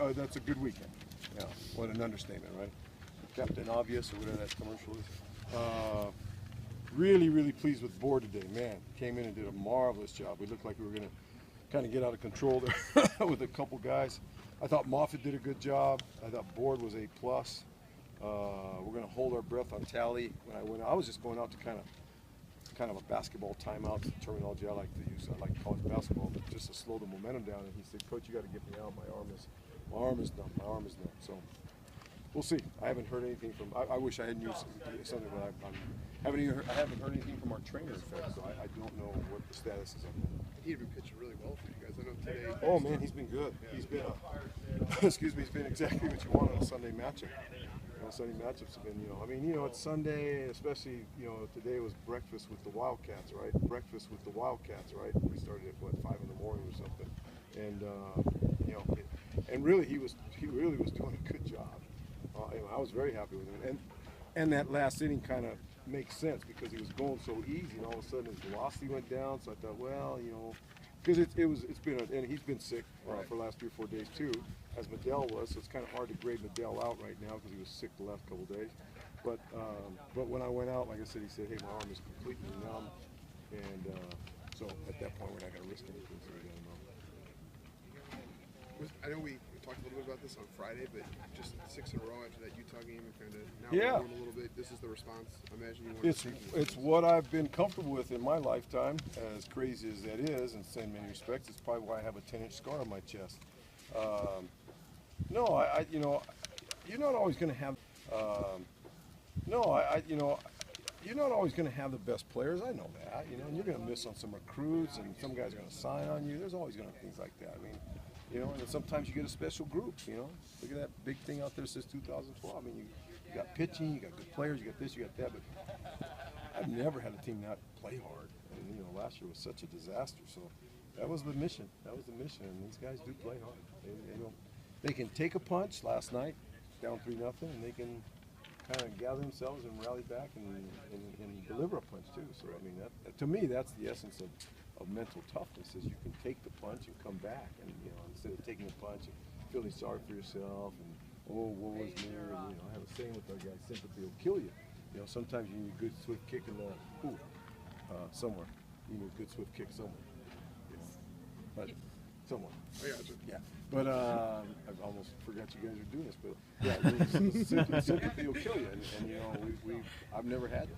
that's a good weekend. Yeah, what an understatement, right? Captain Obvious or whatever that commercial is. Really pleased with Board today. Man, came in and did a marvelous job. We looked like we were going to kind of get out of control there with a couple guys. I thought Moffitt did a good job. I thought Board was A+. We're going to hold our breath on Tally. When I was just going out to kind of a basketball timeout terminology I like to use. I like college basketball, but just to slow the momentum down. And he said, "Coach, you got to get me out. My arm is numb. My arm is numb." So we'll see. I haven't heard anything from. I wish I had used something, but I haven't heard anything from our trainer, in fact. So I don't know what the status is on that. He'd been pitching really well for you guys. I know today. Oh man, he's been good. Yeah. He's been excuse me. He's been exactly what you want on a Sunday matchup. Sunday matchups have been, it's Sunday, especially, today was breakfast with the Wildcats, right? We started at, 5 in the morning or something. And, and really, he really was doing a good job. I was very happy with him. And that last inning kind of makes sense because he was going so easy, and all of a sudden his velocity went down. So I thought, because and he's been sick for the last 3 or 4 days too, as Medell was, so it's kind of hard to grade Medell out right now because he was sick the last couple of days. But when I went out, like I said, he said, "Hey, my arm is completely numb," and so at that point we're not going to risk anything. So we got him out. I know we talked a little bit about this on Friday, but just 6 in a row after that Utah game, and kind of now we're a little bit. This is the response. I imagine you want. It's what I've been comfortable with in my lifetime. As crazy as that is, in so many respects, it's probably why I have a 10-inch scar on my chest. No, you're not always going to have. You're not always going to have the best players. I know that. And you're going to miss on some recruits, and some guys are going to sign on you. There's always going to be things like that. And then sometimes you get a special group. Look at that big thing out there that says 2012. You got pitching, you got good players, you got this, you got that. But I've never had a team not play hard. And last year was such a disaster. So that was the mission. And these guys do play hard. They can take a punch last night, down 3-0, and they can kind of gather themselves and rally back and deliver a punch too. So that, to me, that's the essence of mental toughness, is you can take the punch and come back, and instead of taking a punch and feeling sorry for yourself and woe is me, and I have a saying with our guys, sympathy will kill you. Sometimes you need a good swift kick in the somewhere. You need a good swift kick somewhere. But somewhere. I gotcha. Yeah. But I almost forgot you guys were doing this, but yeah, sympathy will kill you, and I've never had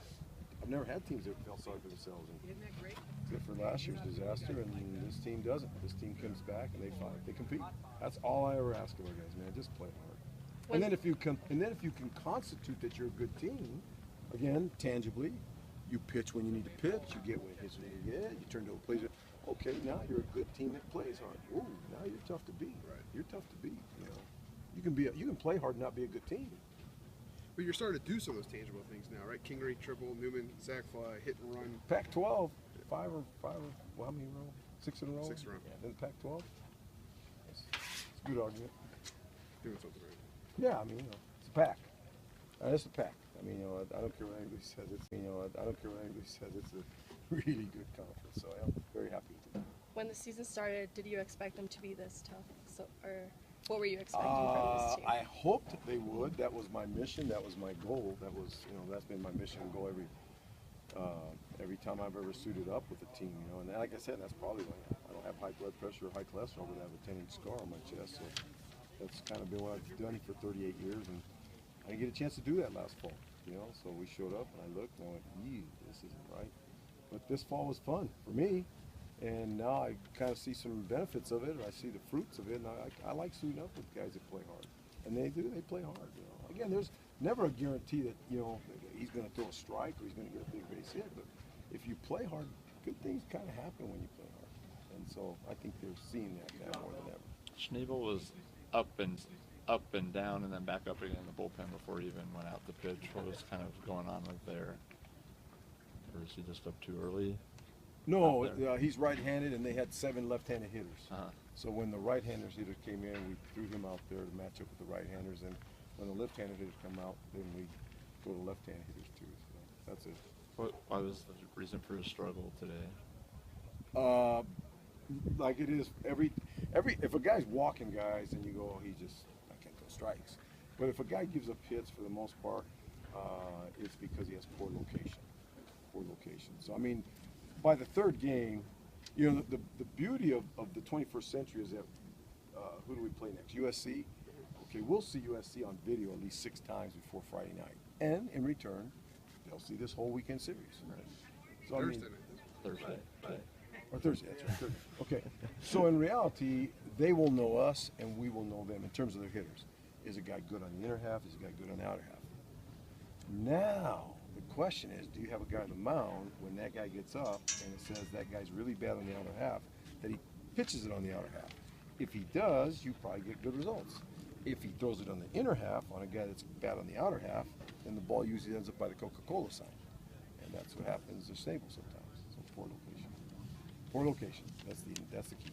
teams that felt sorry for themselves. Isn't that great? Except for last year's disaster, and this team doesn't. This team comes back and they fight, they compete. That's all I ever ask of our guys, man. Just play hard. And then if you can constitute that you're a good team, again, tangibly, you pitch when you need to pitch, you get when hits when you get, you turn to a place. Okay, now you're a good team that plays hard. Ooh, now you're tough to beat. Right. You're tough to beat. You can play hard and not be a good team. But you're starting to do some of those tangible things now, right? Kingery, triple, Newman, sac fly, hit and run. Pac-12, five or how many in a row? 6 in a row? 6 in a row. Yeah. Then Pac-12. It's a good argument. Doing something right. Yeah, it's a pack. It's a pack. I don't care what anybody says. It's a really good conference. So I'm very happy with it. When the season started, did you expect them to be this tough? Or what were you expecting from this team? I hoped they would. That was my mission. That was my goal. That's been my mission and goal every time I've ever suited up with a team. And like I said, that's probably why I don't have high blood pressure or high cholesterol, but I have a 10-inch scar on my chest. So that's kind of been what I've done for 38 years, and I didn't get a chance to do that last fall. So we showed up, and I looked, and I went, this isn't right. But this fall was fun for me, and now I kind of see some benefits of it. I see the fruits of it, and I like suiting up with guys that play hard. And they do, they play hard. Again, there's never a guarantee that, he's going to throw a strike or he's going to get a big base hit, but if you play hard, good things kind of happen when you play hard. And so I think they're seeing that now more than ever. Schneebel was up and down and then back up again in the bullpen before he even went out to pitch. What was kind of going on with there? Or is he just up too early? No, he's right-handed, and they had 7 left-handed hitters. Uh-huh. So when the right-handers hitters came in, we threw him out there to match up with the right-handers, and when the left-handed hitters come out, then we go to left-handed hitters too. So that's it. Why was the reason for his struggle today? like it is every. If a guy's walking guys and you go, oh, he just I can't throw strikes. But if a guy gives up hits for the most part, it's because he has poor location. Poor location. So I mean, by the third game, you know, the beauty of the 21st century is that who do we play next? USC. Okay, we'll see USC on video at least 6 times before Friday night, and in return, they'll see this whole weekend series. Right. So, I mean, Thursday. or Thursday, that's right, Thursday. Okay, so in reality, they will know us and we will know them in terms of their hitters. Is a guy good on the inner half? Is a guy good on the outer half? Now, the question is, do you have a guy on the mound when that guy gets up and it says that guy's really bad on the outer half, that he pitches it on the outer half? If he does, you probably get good results. If he throws it on the inner half on a guy that's bad on the outer half, then the ball usually ends up by the Coca-Cola sign. And that's what happens to Stable sometimes. So poor location. Poor location. That's the key.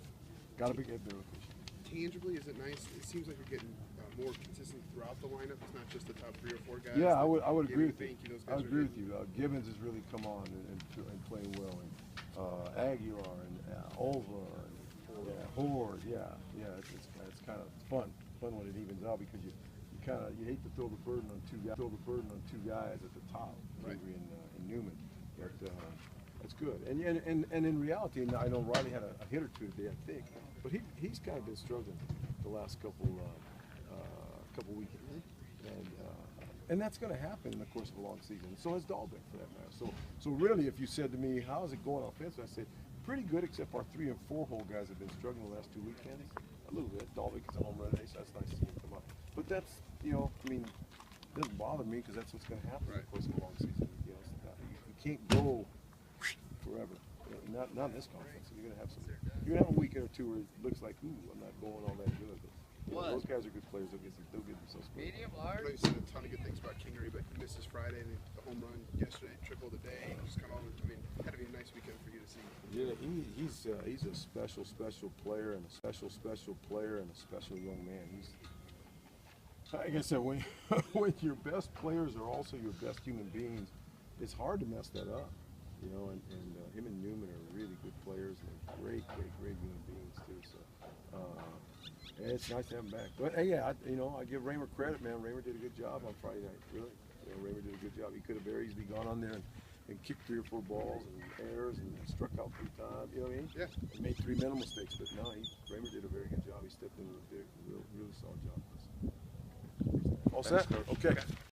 Gotta be good location. Tangibly, is it nice? It seems like you're getting more consistent throughout the lineup. It's not just the top 3 or 4 guys. Yeah, I would agree with you. Those I guys would are agree with hitting. you. Gibbons has really come on and playing well, and Aguilar and Ova and Horde. It's kind of fun when it evens out because you hate to throw the burden on two guys at the top, Right. Avery and Newman, but that's good. And in reality, and I know Riley had a hit or two today, I think, but he's kind of been struggling the last couple weekends, and that's going to happen in the course of a long season. So has Dahlbeck, for that matter. So really, if you said to me, how is it going offensively? I said, pretty good, except our 3 and 4 hole guys have been struggling the last 2 weekends. A little bit. Dahlbeck is a home run today, so that's nice to see him come up. But that's, I mean, it doesn't bother me because that's what's going to happen in the course of a long season. You can't go forever. Not in this conference. You're going to have a weekend or two where it looks like, ooh, I'm not going all that good. But, those guys are good players. They'll get themselves good. I know you said a ton of good things about Kingery, but he missed his Friday and the home run yesterday, triple today. Just kind of, had to be a nice weekend for you to see. Yeah, he's a special player and a special player and a special young man. He's, like I said, when your best players are also your best human beings, it's hard to mess that up. And him and Newman are really good players and great human beings too. So it's nice to have him back. But hey, yeah, I give Raymer credit, man. Raymer did a good job on Friday night. Really, Raymer did a good job. He could have very easily gone on there and kicked 3 or 4 balls and errors and struck out 3 times. You know what I mean? Yeah. He made 3 mental mistakes, but no, Raymer did a very good job. He stepped in and did a really solid job. All set? Okay.